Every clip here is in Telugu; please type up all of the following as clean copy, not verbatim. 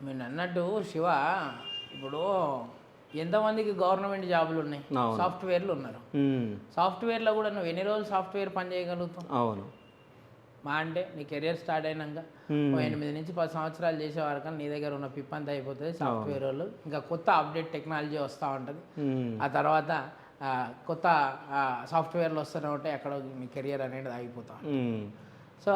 మీరు అన్నట్టు శివ, ఇప్పుడు ఎంతమందికి గవర్నమెంట్ జాబులు ఉన్నాయి, అవును. సాఫ్ట్వేర్లు ఉన్నారు. సాఫ్ట్వేర్లో కూడా నువ్వు ఎన్ని రోజులు సాఫ్ట్వేర్ పని చేయగలుగుతావు? అవును. మా అంటే నీ కెరియర్ స్టార్ట్ అయినాక 8 నుంచి 10 సంవత్సరాలు చేసే వరకు నీ దగ్గర ఉన్న పిప్ అంతా అయిపోతుంది. సాఫ్ట్వేర్ వాళ్ళు ఇంకా కొత్త అప్డేట్ టెక్నాలజీ వస్తూ ఉంటుంది. ఆ తర్వాత కొత్త సాఫ్ట్వేర్లు వస్తూనే ఉంటాయి, అక్కడ మీ కెరియర్ అనేది ఆగిపోతాం. సో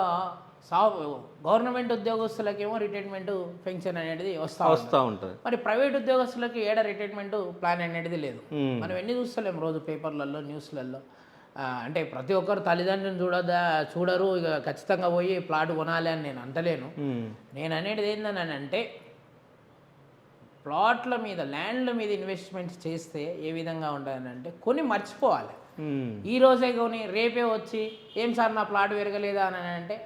గవర్నమెంట్ ఉద్యోగస్తులకేమో రిటైర్మెంట్ పెన్షన్ అనేది వస్తూ ఉంటుంది. మరి ప్రైవేట్ ఉద్యోగస్తులకి రిటైర్మెంట్ ప్లాన్ అనేది లేదు. మనం ఎన్ని చూస్తలేము రోజు పేపర్లలో, న్యూస్లలో. అంటే ప్రతి ఒక్కరు తల్లిదండ్రులను చూడరు, ఇక ఖచ్చితంగా పోయి ప్లాట్ కొనాలి అని నేను అంటలేను. నేను అనేది ఏందని అంటే ప్లాట్ల మీద, ల్యాండ్ల మీద ఇన్వెస్ట్మెంట్స్ చేస్తే ఏ విధంగా ఉండాలంటే కొని మర్చిపోవాలి. ఈ రోజే కొని రేపే వచ్చి ఏం సార్ నా ప్లాట్ పెరగలేదా అని అంటే,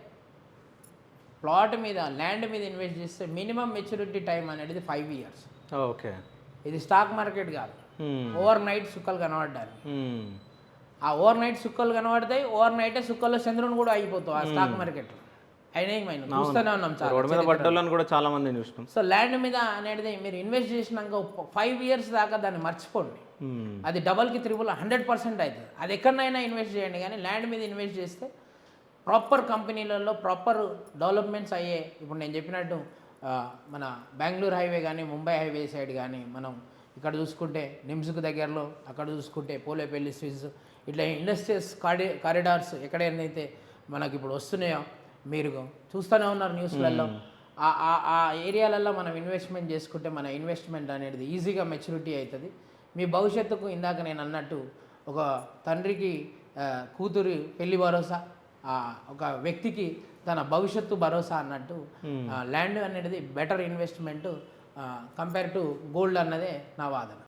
ప్లాట్ మీద, ల్యాండ్ మీద ఇన్వెస్ట్ చేస్తే మినిమం మెచ్యూరిటీ టైం అనేది 5 years. ఓకే. ఇది స్టాక్ మార్కెట్ కాదు. ఓవర్ నైట్ సుక్కలు కనబడ్డాలి. ఆ ఓవర్ నైట్ సుక్కలు కనబడతాయి, ఓవర్ నైటే సుక్కల్లో చంద్రుని కూడా అయిపోతావు ఆ స్టాక్ మార్కెట్లో. అయినా చూస్తూనే ఉన్నాం చాలా మంది చూసినాం. సో ల్యాండ్ మీద అనేది మీరు ఇన్వెస్ట్ చేసినాక 5 years దాకా దాన్ని మర్చిపోండి. అది డబల్కి 100% అవుతుంది. అది ఎక్కడైనా ఇన్వెస్ట్ చేయండి, కానీ ల్యాండ్ మీద ఇన్వెస్ట్ చేస్తే ప్రాపర్ కంపెనీలలో ప్రాపర్ డెవలప్మెంట్స్ అయ్యే. ఇప్పుడు నేను చెప్పినట్టు మన బెంగళూరు హైవే కానీ, ముంబై హైవే సైడ్ కానీ, మనం ఇక్కడ చూసుకుంటే నిమ్స్కు దగ్గరలో, అక్కడ చూసుకుంటే పోలేపల్లి స్విస్, ఇట్లా ఇండస్ట్రియల్స్ కారిడార్స్ ఎక్కడైతే మనకి ఇప్పుడు వస్తున్నాయో మీరు చూస్తూనే ఉన్నారు న్యూస్లలో. ఆ ఏరియాలలో మనం ఇన్వెస్ట్మెంట్ చేసుకుంటే మన ఇన్వెస్ట్మెంట్ అనేది ఈజీగా మెచ్యూరిటీ అవుతుంది. మీ భవిష్యత్తుకు ఇందాక నేను అన్నట్టు ఒక తండ్రికి కూతురు పెళ్లి భరోసా, ఒక వ్యక్తికి తన భవిష్యత్తు భరోసా అన్నట్టు ల్యాండ్ అనేది better investment compare to gold అన్నదే నా వాదన.